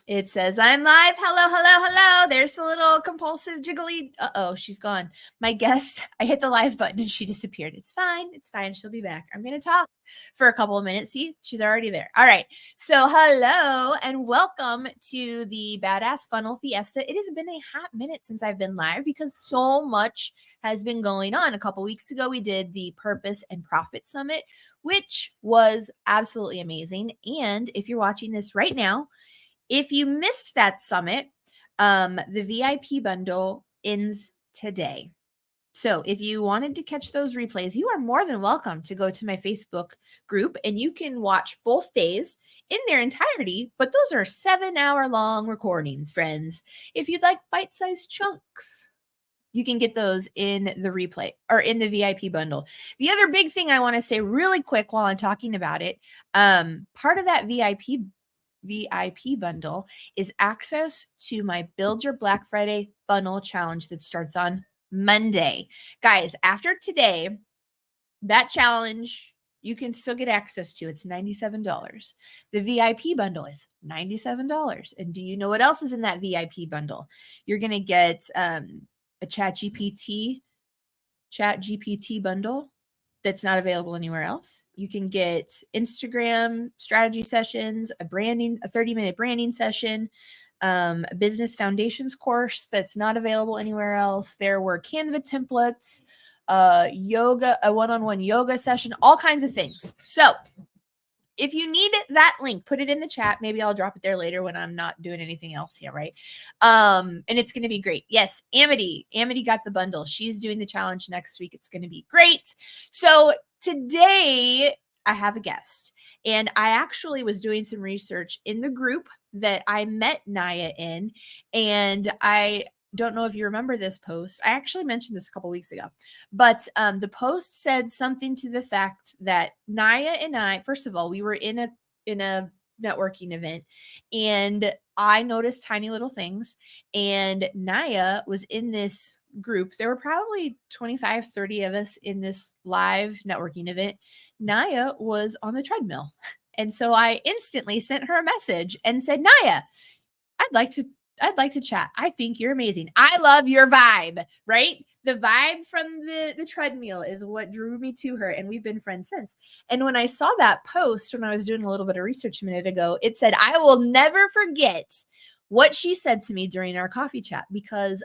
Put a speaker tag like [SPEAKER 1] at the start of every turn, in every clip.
[SPEAKER 1] It says, I'm live. Hello, hello, hello. There's the little compulsive jiggly. Uh-oh, she's gone. My guest, I hit the live button and she disappeared. It's fine. It's fine. She'll be back. I'm going to talk for a couple of minutes. See, she's already there. All right. So hello and welcome to the Badass Funnel Fiesta. It has been a hot minute since I've been live because so much has been going on. A couple weeks ago, we did the Purpose and Profit Summit, which was absolutely amazing. And if you're watching this right now, if you missed that summit, the VIP bundle ends today. So if you wanted to catch those replays, you are more than welcome to go to my Facebook group and you can watch both days in their entirety, but those are 7-hour long recordings, friends. If you'd like bite-sized chunks, you can get those in the replay or in the VIP bundle. The other big thing I want to say really quick while I'm talking about it, part of that VIP bundle is access to my Build Your Black Friday Funnel Challenge that starts on Monday. Guys, after today, that challenge you can still get access to. It's $97. The VIP bundle is $97. And do you know what else is in that VIP bundle? You're going to get a ChatGPT bundle that's not available anywhere else. You can get Instagram strategy sessions, a 30-minute branding session, a business foundations course that's not available anywhere else. There were Canva templates, yoga, a one-on-one yoga session, all kinds of things. So if you need that link, put it in the chat. Maybe I'll drop it there later when I'm not doing anything else here, right? And it's going to be great. Yes, Amity got the bundle. She's doing the challenge next week. It's going to be great. So today I have a guest. And I actually was doing some research in the group that I met Naia in. And I don't know if you remember this post. I actually mentioned this a couple weeks ago, but the post said something to the fact that Naia and I, first of all, we were in a networking event and I noticed tiny little things, and Naia was in this group. There were probably 25, 30 of us in this live networking event. Naia was on the treadmill. And so I instantly sent her a message and said, Naia, I'd like to chat. I think you're amazing. I love your vibe, right? The vibe from the treadmill is what drew me to her, and we've been friends since. And when I saw that post, when I was doing a little bit of research a minute ago, it said, I will never forget what she said to me during our coffee chat, because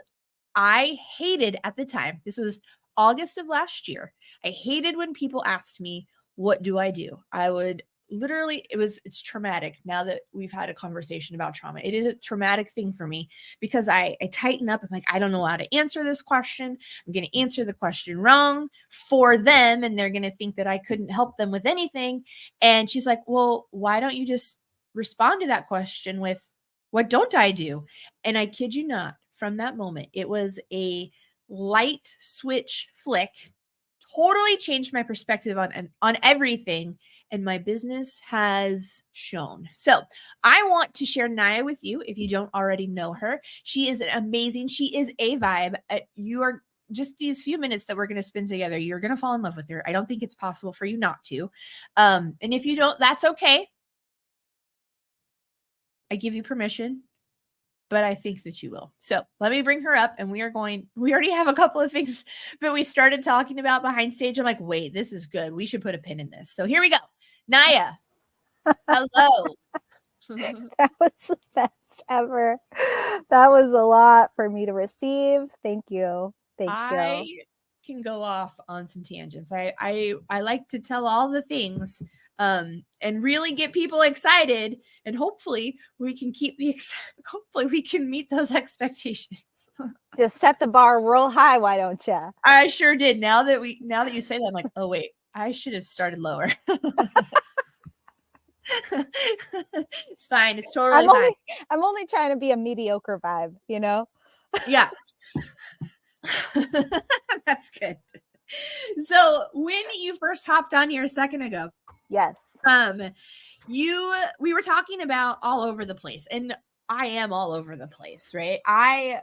[SPEAKER 1] I hated at the time, this was August of last year, I hated when people asked me, what do I do? I would literally, it's traumatic now that we've had a conversation about trauma. It is a traumatic thing for me because I tighten up. I'm like, I don't know how to answer this question. I'm going to answer the question wrong for them, and they're going to think that I couldn't help them with anything. And she's like, well, why don't you just respond to that question with, what don't I do? And I kid you not, from that moment, it was a light switch flick, totally changed my perspective on everything, and my business has shown. So I want to share Naia with you if you don't already know her. She is amazing. She is a vibe. You are just these few minutes that we're going to spend together, you're going to fall in love with her. I don't think it's possible for you not to. And if you don't, that's okay. I give you permission, but I think that you will. So let me bring her up, and we already have a couple of things that we started talking about behind stage. I'm like, wait, this is good. We should put a pin in this. So here we go. Naia, hello.
[SPEAKER 2] That was the best ever. That was a lot for me to receive. Thank you.
[SPEAKER 1] I can go off on some tangents. I like to tell all the things and really get people excited, and hopefully we can hopefully we can meet those expectations.
[SPEAKER 2] Just set the bar real high, why don't you?
[SPEAKER 1] I sure did. Now that you say that, I'm like, oh wait, I should have started lower. It's fine. It's totally fine.
[SPEAKER 2] I'm only trying to be a mediocre vibe, you know?
[SPEAKER 1] Yeah. That's good. So when you first hopped on here a second ago,
[SPEAKER 2] yes,
[SPEAKER 1] we were talking about all over the place, and I am all over the place, right? I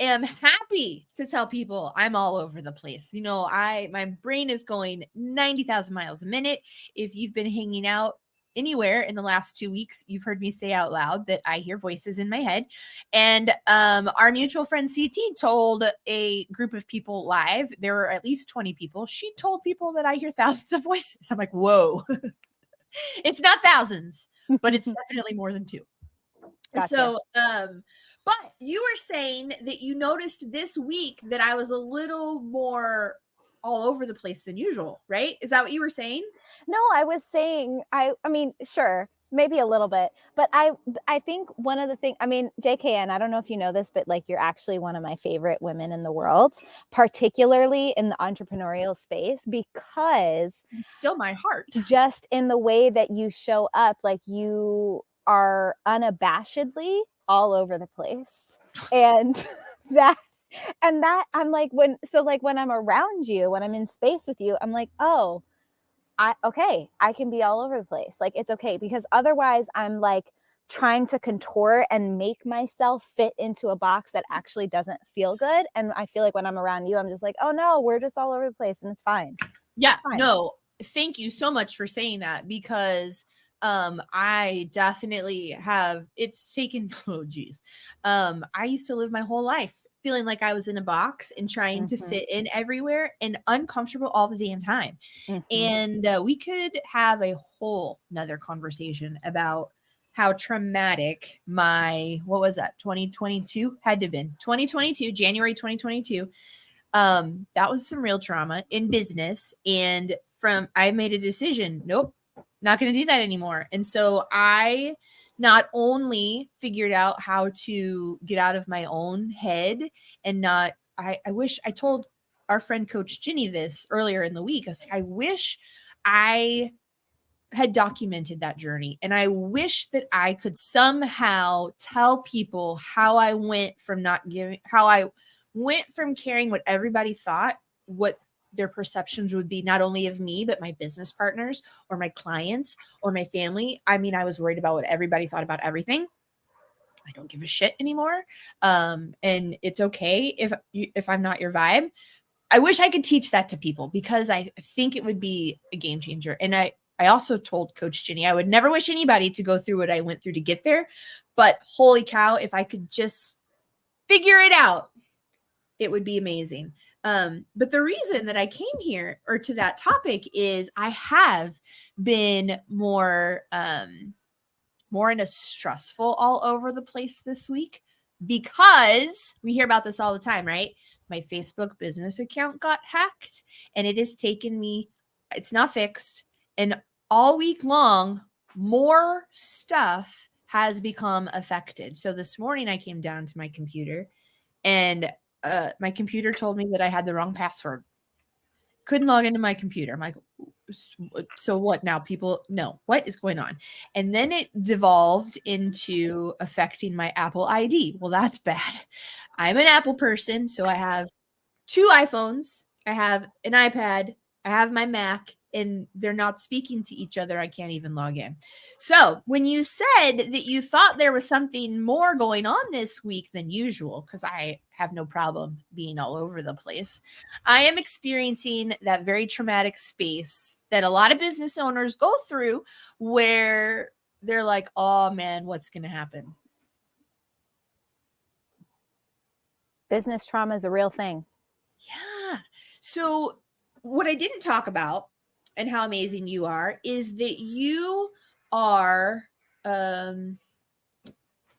[SPEAKER 1] am happy to tell people I'm all over the place. My brain is going 90,000 miles a minute. If you've been hanging out anywhere in the last 2 weeks, you've heard me say out loud that I hear voices in my head. And our mutual friend CT told a group of people live, there were at least 20 people. She told people that I hear thousands of voices. I'm like, whoa. It's not thousands, but it's definitely more than 2. Gotcha. So, but you were saying that you noticed this week that I was a little more all over the place than usual, right? Is that what you were saying?
[SPEAKER 2] No, I was saying, I mean, sure, maybe a little bit, but I think one of the things, I mean, JKN, I don't know if you know this, but like, you're actually one of my favorite women in the world, particularly in the entrepreneurial space, because
[SPEAKER 1] it's still my heart,
[SPEAKER 2] just in the way that you show up, like you are unabashedly all over the place. And that I'm like, when I'm around you, when I'm in space with you, I'm like, oh, I can be all over the place. Like, it's okay, because otherwise I'm like trying to contort and make myself fit into a box that actually doesn't feel good. And I feel like when I'm around you, I'm just like, oh no, we're just all over the place and it's fine.
[SPEAKER 1] Yeah, it's fine. No, thank you so much for saying that, because I definitely have, it's taken, oh geez. I used to live my whole life feeling like I was in a box and trying to fit in everywhere and uncomfortable all the damn time. And we could have a whole nother conversation about how traumatic my, what was that, 2022 had to have been. 2022, January 2022. That was some real trauma in business. And I made a decision, nope, not going to do that anymore. And so I not only figured out how to get out of my own head and not, I wish I told our friend Coach Ginny this earlier in the week. I was like, I wish I had documented that journey. And I wish that I could somehow tell people how I went from caring what everybody thought, what their perceptions would be, not only of me, but my business partners or my clients or my family. I mean, I was worried about what everybody thought about everything. I don't give a shit anymore. And it's okay if I'm not your vibe. I wish I could teach that to people, because I think it would be a game changer. And I also told Coach Ginny, I would never wish anybody to go through what I went through to get there, but holy cow, if I could just figure it out, it would be amazing. But the reason that I came here or to that topic is I have been more in a stressful all over the place this week, because we hear about this all the time, right? My Facebook business account got hacked and it has taken me, it's not fixed. And all week long, more stuff has become affected. So this morning I came down to my computer and my computer told me that I had the wrong password. Couldn't log into my computer. I'm like, so what now? People, no, what is going on? And then it devolved into affecting my Apple ID. Well, that's bad. I'm an Apple person, so I have 2 iPhones. I have an iPad. I have my Mac, and they're not speaking to each other. I can't even log in. So when you said that you thought there was something more going on this week than usual, because I have no problem being all over the place, I am experiencing that very traumatic space that a lot of business owners go through, where they're like, oh man, what's going to happen?
[SPEAKER 2] Business trauma is a real thing.
[SPEAKER 1] Yeah. So what I didn't talk about, and how amazing you are, is that you are,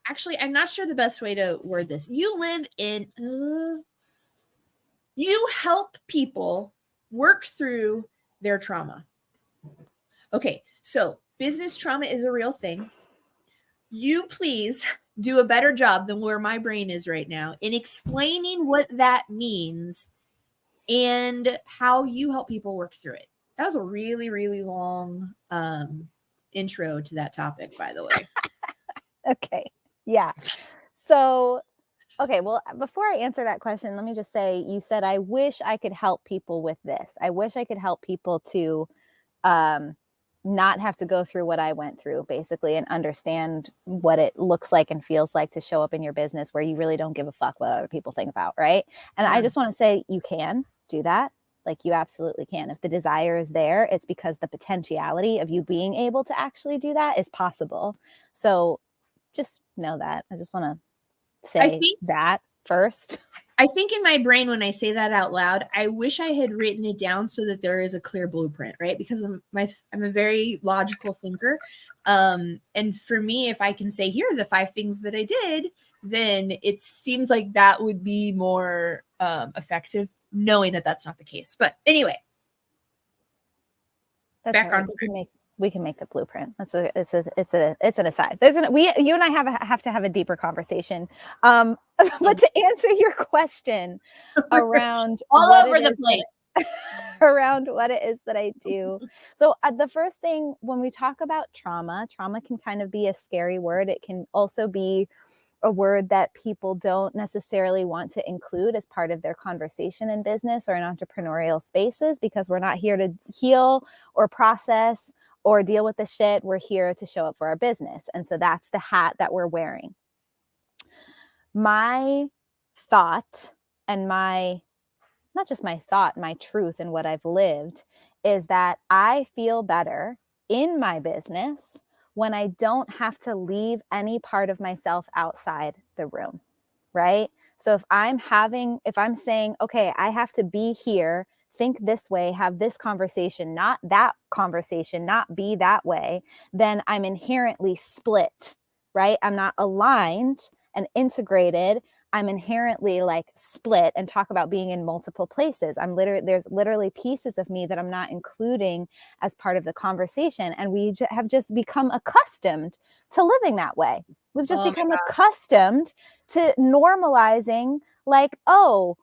[SPEAKER 1] actually, I'm not sure the best way to word this. You live in, you help people work through their trauma. Okay. So business trauma is a real thing. You please do a better job than where my brain is right now in explaining what that means and how you help people work through it. That was a really, really long intro to that topic, by the way.
[SPEAKER 2] Okay. Yeah. So, okay. Well, before I answer that question, let me just say, you said, I wish I could help people with this. I wish I could help people to not have to go through what I went through, basically, and understand what it looks like and feels like to show up in your business where you really don't give a fuck what other people think about. Right. And I just want to say, you can do that. Like you absolutely can. If the desire is there, it's because the potentiality of you being able to actually do that is possible. So just know that. I just want to
[SPEAKER 1] I
[SPEAKER 2] say
[SPEAKER 1] think
[SPEAKER 2] that first.
[SPEAKER 1] I think in my brain, when I say that out loud, I wish I had written it down so that there is a clear blueprint, right? Because I'm a very logical thinker. And for me, if I can say, here are the 5 things that I did, then it seems like that would be more effective, knowing that that's not the case. But anyway,
[SPEAKER 2] That's
[SPEAKER 1] back
[SPEAKER 2] right.
[SPEAKER 1] on track.
[SPEAKER 2] We can make a blueprint. It's an aside. You and I have to have a deeper conversation. But to answer your question around
[SPEAKER 1] All
[SPEAKER 2] what
[SPEAKER 1] over
[SPEAKER 2] it
[SPEAKER 1] the
[SPEAKER 2] is
[SPEAKER 1] place.
[SPEAKER 2] around what it is that I do. So the first thing, when we talk about trauma can kind of be a scary word. It can also be a word that people don't necessarily want to include as part of their conversation in business or in entrepreneurial spaces, because we're not here to heal or process or deal with the shit. We're here to show up for our business. And so that's the hat that we're wearing. My thought and not just my thought, my truth and what I've lived is that I feel better in my business when I don't have to leave any part of myself outside the room, right? So if I'm saying, okay, I have to be here, think this way, have this conversation, not that conversation, not be that way, then I'm inherently split, right? I'm not aligned and integrated. I'm inherently like split, and talk about being in multiple places. There's literally pieces of me that I'm not including as part of the conversation. And we have just become accustomed to living that way. We've just become accustomed to normalizing like, oh,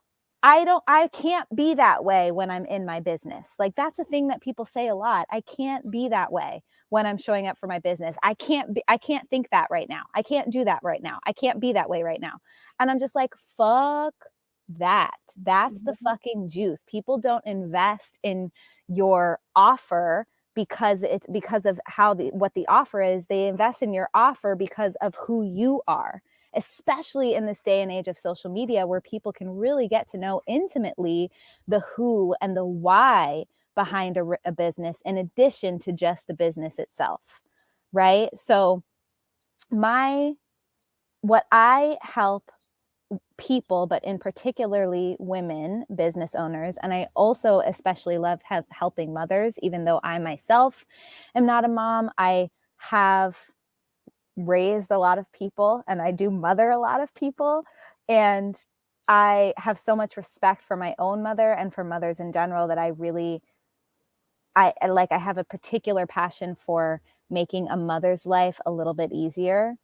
[SPEAKER 2] I can't be that way when I'm in my business. Like that's a thing that people say a lot. I can't be that way when I'm showing up for my business. I can't think that right now. I can't do that right now. I can't be that way right now. And I'm just like, fuck that. That's the fucking juice. People don't invest in your offer because of what the offer is. They invest in your offer because of who you are, especially in this day and age of social media, where people can really get to know intimately the who and the why behind a business, in addition to just the business itself, right? So what I help people, but in particularly women business owners, and I also especially love helping mothers, even though I myself am not a mom. I have raised a lot of people and I do mother a lot of people, and I have so much respect for my own mother and for mothers in general that I have a particular passion for making a mother's life a little bit easier.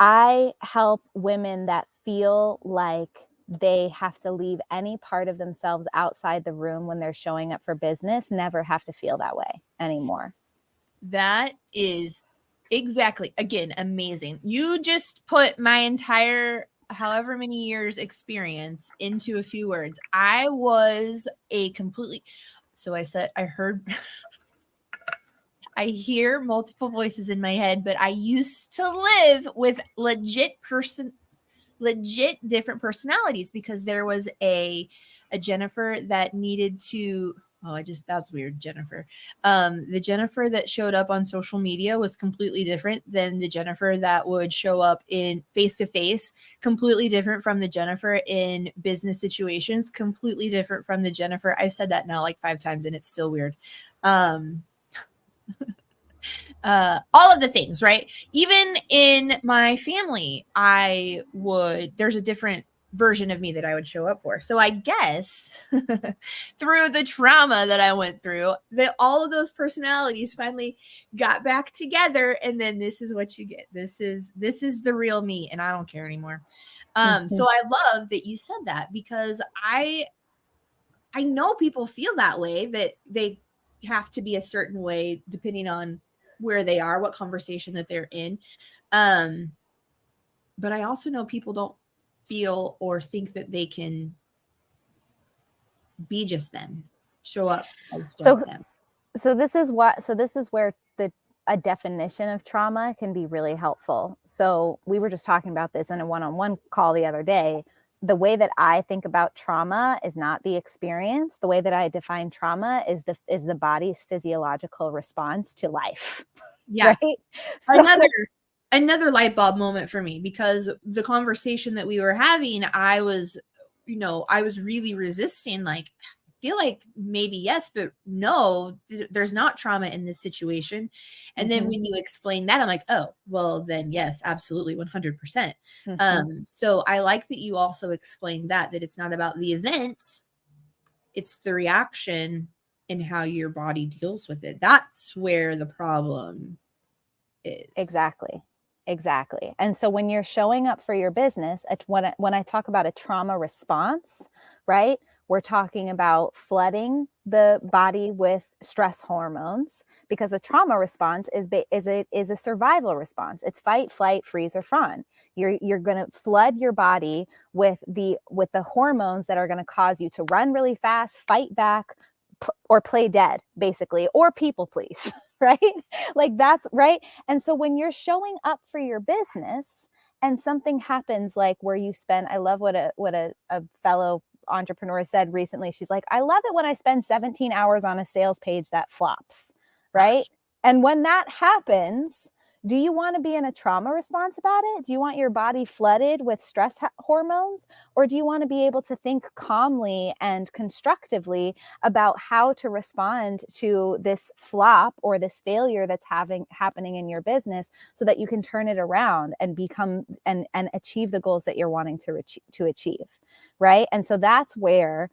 [SPEAKER 2] I help women that feel like they have to leave any part of themselves outside the room when they're showing up for business, never have to feel that way anymore.
[SPEAKER 1] That is exactly, again, amazing. You just put my entire however many years experience into a few words. I was a completely, so I said, I heard, I hear multiple voices in my head, but I used to live with legit different personalities, because there was a Jennifer that needed to, that's weird, Jennifer. The Jennifer that showed up on social media was completely different than the Jennifer that would show up in face to face, completely different from the Jennifer in business situations, completely different from the Jennifer. I've said that now like 5 times and it's still weird. All of the things, right? Even in my family, there's a different version of me that I would show up for. So I guess through the trauma that I went through, that all of those personalities finally got back together, and then this is what you get. This is the real me, and I don't care anymore. So I love that you said that, because I know people feel that way, that they have to be a certain way depending on where they are, what conversation that they're in. But I also know people don't feel or think that they can be just them, show up as just them.
[SPEAKER 2] So this is where a definition of trauma can be really helpful. So we were just talking about this in a one-on-one call the other day. the way that I think about trauma is not the experience. The way that I define trauma is the body's physiological response to life.
[SPEAKER 1] Yeah.
[SPEAKER 2] Right. So
[SPEAKER 1] Another light bulb moment for me, because the conversation that we were having, I was really resisting, like, I feel like maybe yes, but no, there's not trauma in this situation. And then when you explain that, I'm like, oh, well then yes, absolutely, 100%. So I like that you also explained that it's not about the event, it's the reaction and how your body deals with it. That's where the problem is.
[SPEAKER 2] Exactly. And so when you're showing up for your business, when I talk about a trauma response, right, we're talking about flooding the body with stress hormones, because a trauma response is a survival response. It's fight, flight, freeze, or fawn. You're going to flood your body with the hormones that are going to cause you to run really fast, fight back, or play dead, basically, or people please. Right? Like, that's right. And so when you're showing up for your business and something happens, like where you spend, I love what a fellow entrepreneur said recently. She's like, I love it when I spend 17 hours on a sales page that flops. Right. And when that happens, do you want to be in a trauma response about it? Do you want your body flooded with stress hormones? Or do you want to be able to think calmly and constructively about how to respond to this flop or this failure that's happening in your business, so that you can turn it around and become and achieve the goals that you're wanting to achieve? Right. And so that's where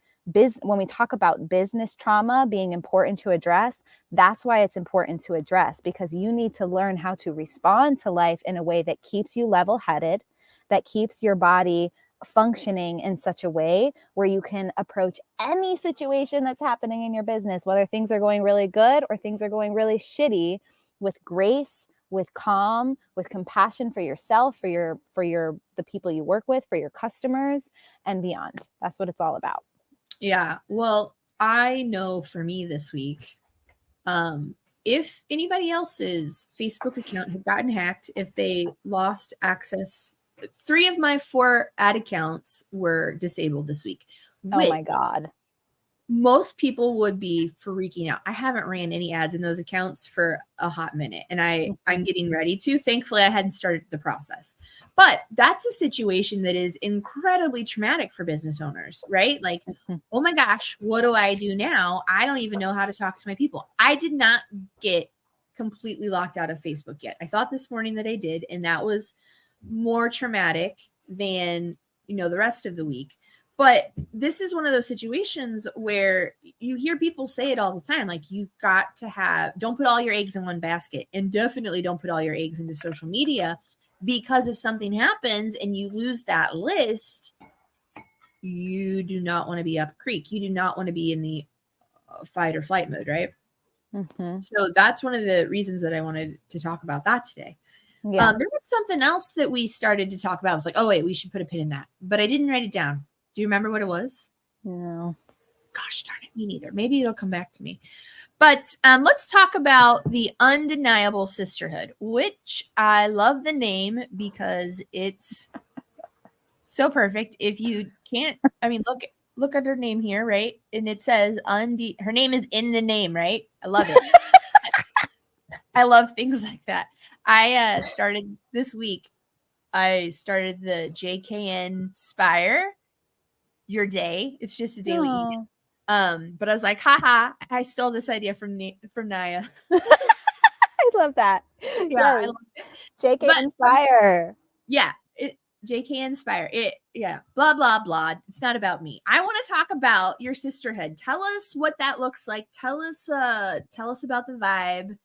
[SPEAKER 2] when we talk about business trauma being important to address, that's why it's important to address, because you need to learn how to respond to life in a way that keeps you level-headed, that keeps your body functioning in such a way where you can approach any situation that's happening in your business, whether things are going really good or things are going really shitty, with grace, with calm, with compassion for yourself, for the people you work with, for your customers, and beyond. That's what it's all about.
[SPEAKER 1] Yeah. Well, I know for me this week, if anybody else's Facebook account had gotten hacked, if they lost access, 3 of my 4 ad accounts were disabled this week.
[SPEAKER 2] Oh my God.
[SPEAKER 1] Most people would be freaking out. I haven't ran any ads in those accounts for a hot minute, and I'm getting ready to. Thankfully, I hadn't started the process. But that's a situation that is incredibly traumatic for business owners, right? Like, oh my gosh, what do I do now? I don't even know how to talk to my people. I did not get completely locked out of Facebook yet. I thought this morning that I did, and that was more traumatic than, the rest of the week. But this is one of those situations where you hear people say it all the time. Like, you've got to don't put all your eggs in one basket, and definitely don't put all your eggs into social media, because if something happens and you lose that list, you do not want to be up creek. You do not want to be in the fight or flight mode, right? So that's one of the reasons that I wanted to talk about that today. Yeah. There was something else that we started to talk about. I was like, oh, wait, we should put a pin in that. But I didn't write it down. Do you remember what it was?
[SPEAKER 2] No.
[SPEAKER 1] Gosh darn it, me neither. Maybe it'll come back to me. But let's talk about the Undeniable Sisterhood, which I love the name because it's so perfect. If you can't, look at her name here, right? And it says her name is in the name, right? I love it. I love things like that. I started this week. I started the JKN Spire Your Day. It's just a daily email. But I was like, haha, I stole this idea from Naia.
[SPEAKER 2] I love that.
[SPEAKER 1] Yeah, yes. I love it.
[SPEAKER 2] JK Inspire.
[SPEAKER 1] Yeah, JK Inspire. Blah, blah, blah. It's not about me. I want to talk about your sisterhood. Tell us what that looks like. Tell us about the vibe.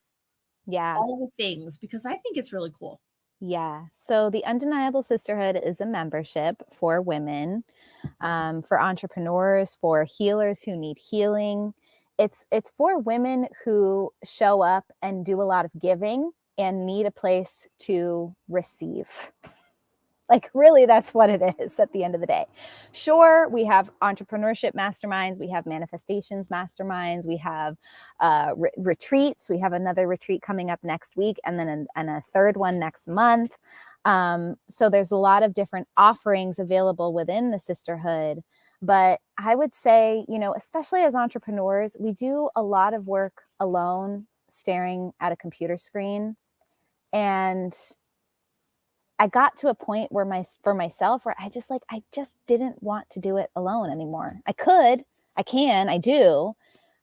[SPEAKER 2] Yeah.
[SPEAKER 1] All the things, because I think it's really cool.
[SPEAKER 2] Yeah. So the Undeniable Sisterhood is a membership for women, for entrepreneurs, for healers who need healing. It's for women who show up and do a lot of giving and need a place to receive. Like, really, that's what it is at the end of the day. Sure, we have entrepreneurship masterminds. We have manifestations masterminds. We have retreats. We have another retreat coming up next week, and then a third one next month. So there's a lot of different offerings available within the sisterhood. But I would say, you know, especially as entrepreneurs, we do a lot of work alone, staring at a computer screen. And I got to a point where for myself, where I just didn't want to do it alone anymore. I do,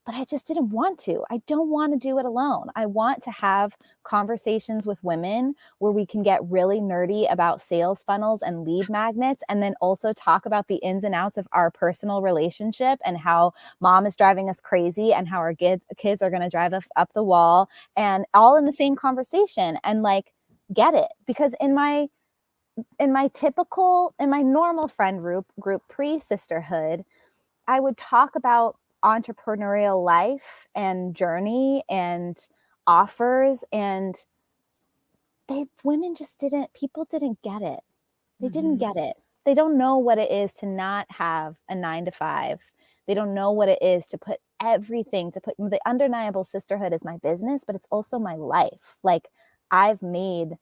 [SPEAKER 2] but I just didn't want to. I don't want to do it alone. I want to have conversations with women where we can get really nerdy about sales funnels and lead magnets, and then also talk about the ins and outs of our personal relationship and how mom is driving us crazy and how our kids are going to drive us up the wall, and all in the same conversation, and like get it. Because in my normal friend group pre-sisterhood, I would talk about entrepreneurial life and journey and offers, and people didn't get it. They didn't get it. They don't know what it is to not have a 9 to 5. They don't know what it is to put the Undeniable Sisterhood is my business, but it's also my life. Like, I've made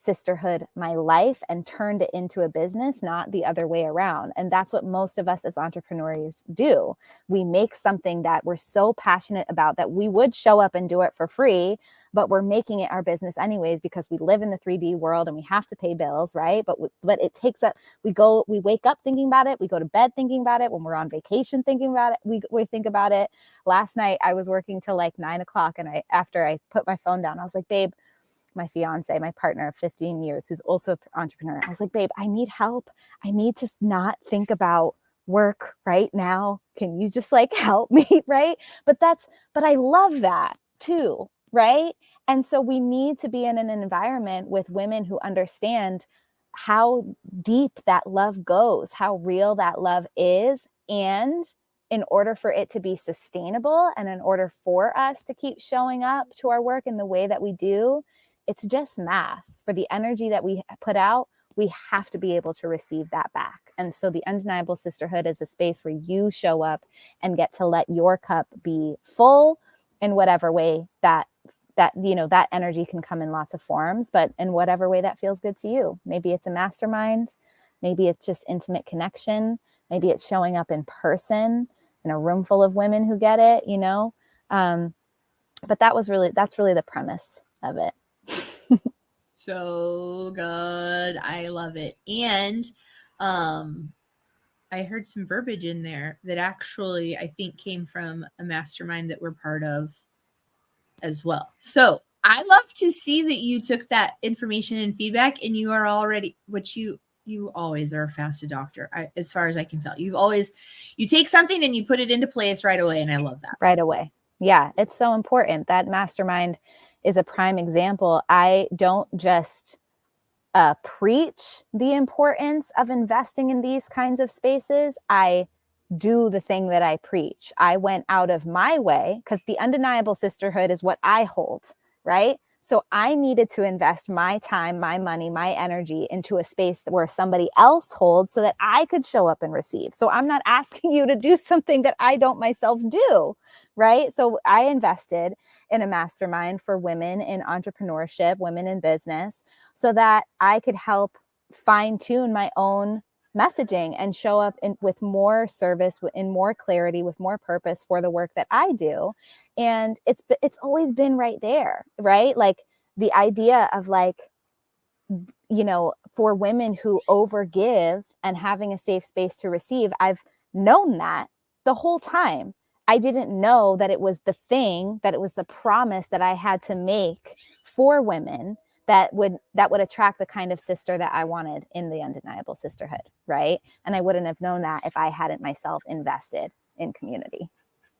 [SPEAKER 2] sisterhood my life and turned it into a business, not the other way around. And that's what most of us as entrepreneurs do. We make something that we're so passionate about that we would show up and do it for free, but we're making it our business anyways, because we live in the 3D world and we have to pay bills, right? But it takes up, we wake up thinking about it. We go to bed thinking about it. When we're on vacation thinking about it, we think about it. Last night I was working till like 9 o'clock, and after I put my phone down, I was like, babe, my fiance, my partner of 15 years, who's also an entrepreneur, I was like, babe, I need help. I need to not think about work right now. Can you just like help me? Right. But I love that too. Right. And so we need to be in an environment with women who understand how deep that love goes, how real that love is. And in order for it to be sustainable, and in order for us to keep showing up to our work in the way that we do, it's just math. For the energy that we put out, we have to be able to receive that back. And so the Undeniable Sisterhood is a space where you show up and get to let your cup be full in whatever way that energy can come in lots of forms, but in whatever way that feels good to you. Maybe it's a mastermind. Maybe it's just intimate connection. Maybe it's showing up in person in a room full of women who get it, but that's really the premise of it.
[SPEAKER 1] So good. I love it. And I heard some verbiage in there that actually I think came from a mastermind that we're part of as well. So I love to see that you took that information and feedback, and you are already, which you always are a fast adopter, as far as I can tell. You take something and you put it into place right away, and I love that.
[SPEAKER 2] Right away. Yeah, it's so important. That mastermind is a prime example. I don't just preach the importance of investing in these kinds of spaces. I do the thing that I preach. I went out of my way, because the Undeniable Sisterhood is what I hold, right? So I needed to invest my time, my money, my energy into a space where somebody else holds, so that I could show up and receive. So I'm not asking you to do something that I don't myself do, right? So I invested in a mastermind for women in entrepreneurship, women in business, so that I could help fine tune my own messaging and show up with more service, in more clarity, with more purpose for the work that I do. And it's always been right there, right? Like the idea of for women who overgive and having a safe space to receive, I've known that the whole time. I didn't know that it was the promise that I had to make for women that would attract the kind of sister that I wanted in the Undeniable Sisterhood, right? And I wouldn't have known that if I hadn't myself invested in community.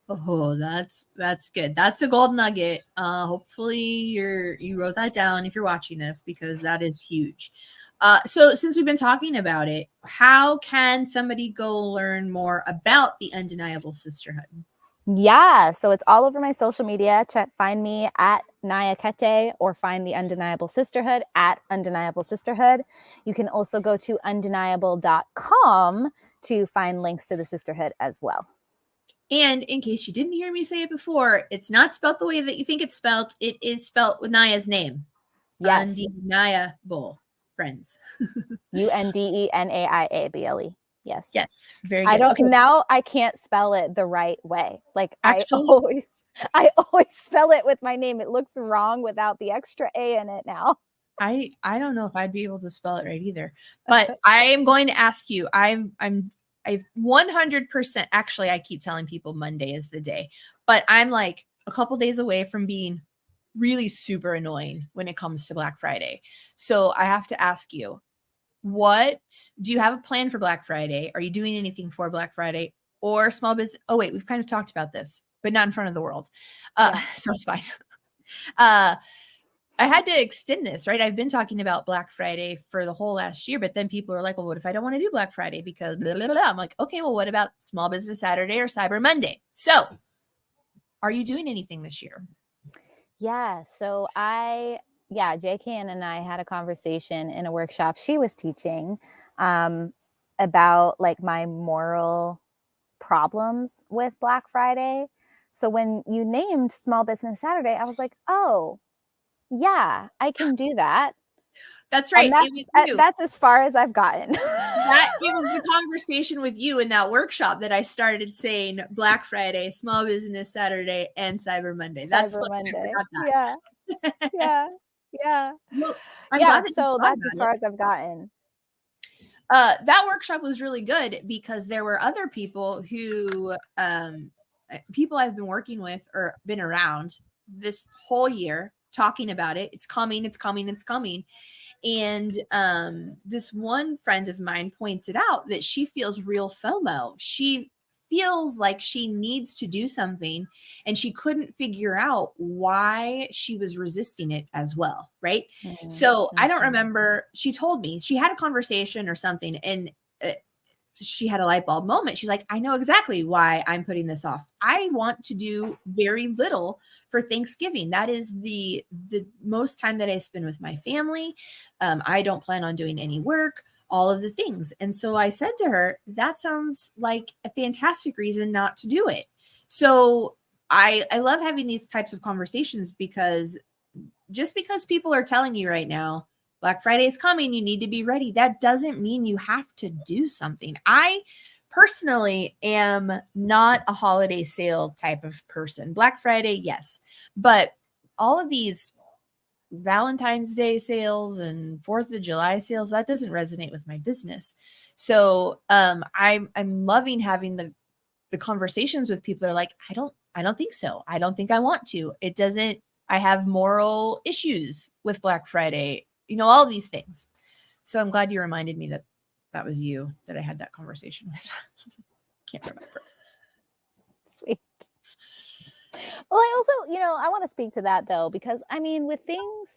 [SPEAKER 1] Oh, that's good. That's a gold nugget. Hopefully you wrote that down if you're watching this, because that is huge. So since we've been talking about it, how can somebody go learn more about the Undeniable Sisterhood?
[SPEAKER 2] Yeah, so it's all over my social media. Find me at Naia Kete, or find the Undeniable Sisterhood at Undeniable Sisterhood. You can also go to undeniable.com to find links to the sisterhood as well.
[SPEAKER 1] And in case you didn't hear me say it before, it's not spelled the way that you think it's spelled. It is spelled with Naia's name.
[SPEAKER 2] Yes.
[SPEAKER 1] Undeniable. friends.
[SPEAKER 2] UNDENAIABLE. Yes.
[SPEAKER 1] Yes, very
[SPEAKER 2] I
[SPEAKER 1] good.
[SPEAKER 2] don't
[SPEAKER 1] Okay,
[SPEAKER 2] now I can't spell it the right way. Like
[SPEAKER 1] actually,
[SPEAKER 2] I always spell it with my name. It looks wrong without the extra A in it now.
[SPEAKER 1] I don't know if I'd be able to spell it right either. But I am going to ask you. I've 100%. Actually, I keep telling people Monday is the day, but I'm like a couple days away from being really super annoying when it comes to Black Friday. So I have to ask you, what do you have a plan for Black Friday? Are you doing anything for Black Friday or small business? Oh wait, we've kind of talked about this, but not in front of the world.
[SPEAKER 2] Yeah.
[SPEAKER 1] So it's fine. I had to extend this, right? I've been talking about Black Friday for the whole last year, but then people are like, well, what if I don't want to do Black Friday? Because blah, blah, blah. I'm like, okay, well, what about Small Business Saturday or Cyber Monday? So are you doing anything this year?
[SPEAKER 2] Yeah. So JK and I had a conversation in a workshop she was teaching about like my moral problems with Black Friday. So when you named Small Business Saturday, I was like, oh, yeah, I can do that.
[SPEAKER 1] That's right.
[SPEAKER 2] And
[SPEAKER 1] It was you.
[SPEAKER 2] that's as far as I've gotten.
[SPEAKER 1] It was the conversation with you in that workshop that I started saying Black Friday, Small Business Saturday, and Cyber Monday. That's
[SPEAKER 2] Cyber
[SPEAKER 1] what I
[SPEAKER 2] Monday.
[SPEAKER 1] forgot
[SPEAKER 2] Yeah.
[SPEAKER 1] that.
[SPEAKER 2] Yeah. Yeah.
[SPEAKER 1] Well, I'm
[SPEAKER 2] Yeah.
[SPEAKER 1] glad that you
[SPEAKER 2] So
[SPEAKER 1] thought
[SPEAKER 2] that's as
[SPEAKER 1] about
[SPEAKER 2] far
[SPEAKER 1] it.
[SPEAKER 2] as I've gotten.
[SPEAKER 1] That workshop was really good because there were other people who people I've been working with or been around this whole year talking about it. It's coming, it's coming, it's coming. And this one friend of mine pointed out that she feels real FOMO. She feels like she needs to do something and she couldn't figure out why she was resisting it as well, right? So I don't remember, she told me she had a conversation or something, and she had a light bulb moment. She's like, I know exactly why I'm putting this off. I want to do very little for Thanksgiving. That is the most time that I spend with my family. I don't plan on doing any work, all of the things. And so I said to her, that sounds like a fantastic reason not to do it. So I love having these types of conversations, because just because people are telling you right now, Black Friday is coming, you need to be ready, that doesn't mean you have to do something. I personally am not a holiday sale type of person. Black Friday, yes. But all of these Valentine's Day sales and 4th of July sales, that doesn't resonate with my business. So I'm loving having the conversations with people that are like, I don't think so. I don't think I want to. It doesn't, I have moral issues with Black Friday, all these things. So I'm glad you reminded me that that was you that I had that conversation with. Can't remember.
[SPEAKER 2] Sweet. Well, I also, I want to speak to that though, because I mean, with things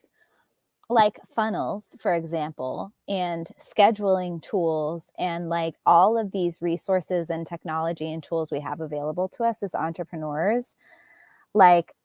[SPEAKER 2] like funnels, for example, and scheduling tools, and like all of these resources and technology and tools we have available to us as entrepreneurs, like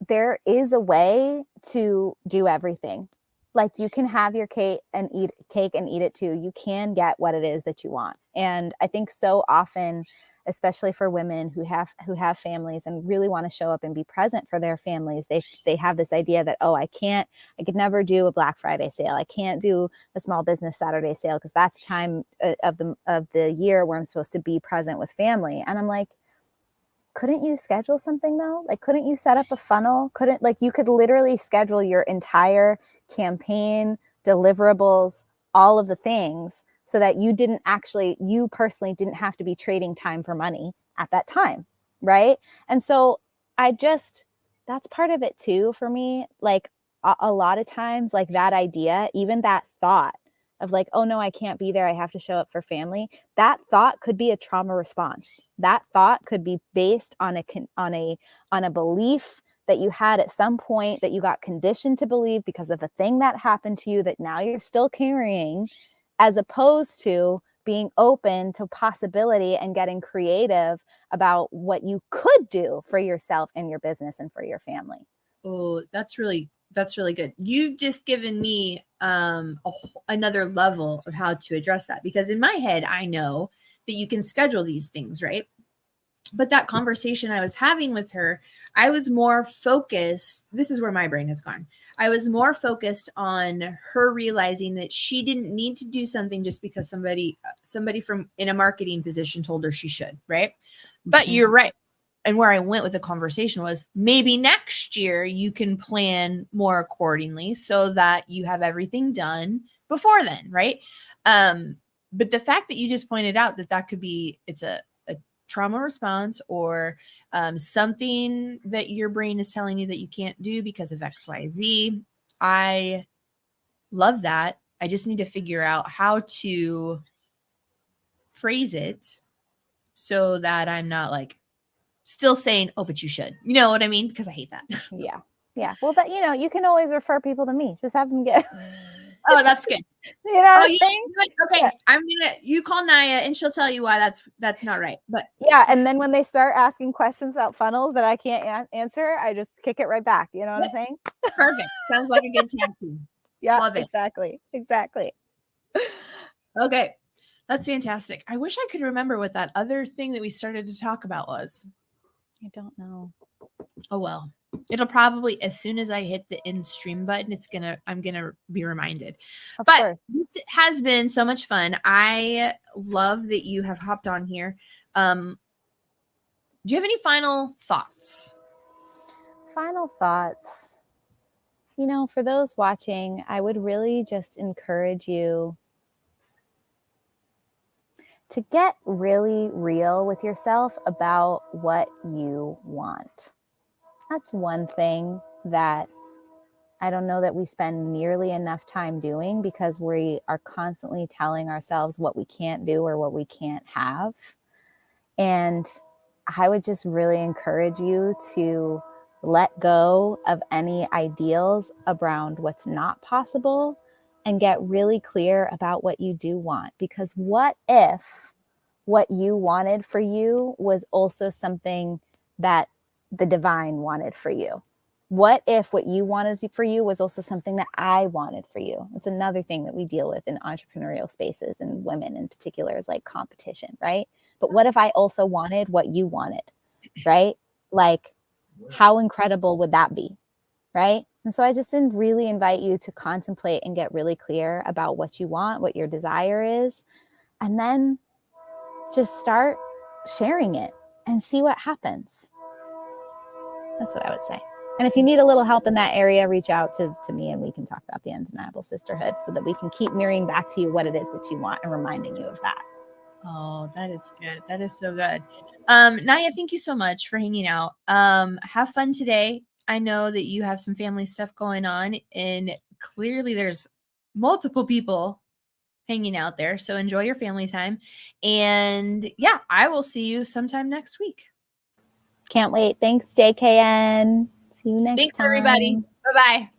[SPEAKER 2] there is a way to do everything. Like you can have your cake and eat it too. You can get what it is that you want. And I think so often, especially for women who have families and really want to show up and be present for their families, they have this idea that, oh, I could never do a Black Friday sale. I can't do a Small Business Saturday sale because that's time of the year where I'm supposed to be present with family. And I'm like, couldn't you schedule something though? Like, couldn't you set up a funnel? You could literally schedule your entire campaign, deliverables, all of the things, so that you personally didn't have to be trading time for money at that time. Right. And so that's part of it too, for me. Like a lot of times, like that idea, even that thought of like, oh no, I can't be there, I have to show up for family. That thought could be a trauma response. That thought could be based on a belief that you had at some point, that you got conditioned to believe because of a thing that happened to you that now you're still carrying, as opposed to being open to possibility and getting creative about what you could do for yourself and your business and for your family.
[SPEAKER 1] Oh, that's really good. You've just given me another level of how to address that, because in my head, I know that you can schedule these things, right? But that conversation I was having with her, I was more focused. This is where my brain has gone. I was more focused on her realizing that she didn't need to do something just because somebody from in a marketing position told her she should, right? But you're right. And where I went with the conversation was maybe next year you can plan more accordingly so that you have everything done before then, right? But the fact that you just pointed out that could be, it's a trauma response or something that your brain is telling you that you can't do because of XYZ. I love that. I just need to figure out how to phrase it so that I'm not like still saying, oh, but you should. You know what I mean? Because I hate that.
[SPEAKER 2] Yeah. Yeah. Well, that, you know, you can always refer people to me. Just have them get.
[SPEAKER 1] Oh, that's good.
[SPEAKER 2] You know what I'm saying?
[SPEAKER 1] Okay, yeah. You call Naia and she'll tell you why that's not right. But
[SPEAKER 2] yeah, and then when they start asking questions about funnels that I can't answer, I just kick it right back. You know what I'm saying?
[SPEAKER 1] Perfect. Sounds like a good tag team.
[SPEAKER 2] Yeah,
[SPEAKER 1] love it.
[SPEAKER 2] Exactly.
[SPEAKER 1] Okay, that's fantastic. I wish I could remember what that other thing that we started to talk about was.
[SPEAKER 2] I don't know.
[SPEAKER 1] Oh well. It'll probably, as soon as I hit the end stream button, I'm gonna be reminded.
[SPEAKER 2] Of
[SPEAKER 1] but
[SPEAKER 2] course.
[SPEAKER 1] This has been so much fun. I love that you have hopped on here. Do you have any final thoughts?
[SPEAKER 2] Final thoughts. You know, for those watching, I would really just encourage you to get really real with yourself about what you want. That's one thing that I don't know that we spend nearly enough time doing because we are constantly telling ourselves what we can't do or what we can't have. And I would just really encourage you to let go of any ideals around what's not possible and get really clear about what you do want. Because what if what you wanted for you was also something that the divine wanted for you? What if what you wanted for you was also something that I wanted for you? It's another thing that we deal with in entrepreneurial spaces, and women in particular, is like competition, right? But what if I also wanted what you wanted, right? Like, how incredible would that be, right? And so I just really invite you to contemplate and get really clear about what you want, what your desire is, and then just start sharing it and see what happens. That's what I would say. And if you need a little help in that area, reach out to me and we can talk about the undeniable sisterhood so that we can keep mirroring back to you what it is that you want and reminding you of that.
[SPEAKER 1] Oh, that is good. That is so good. Naia, thank you so much for hanging out. Have fun today. I know that you have some family stuff going on, and clearly there's multiple people hanging out there. So enjoy your family time. And yeah, I will see you sometime next week.
[SPEAKER 2] Can't wait. Thanks, JKN. See you next time.
[SPEAKER 1] Thanks, everybody. Bye-bye.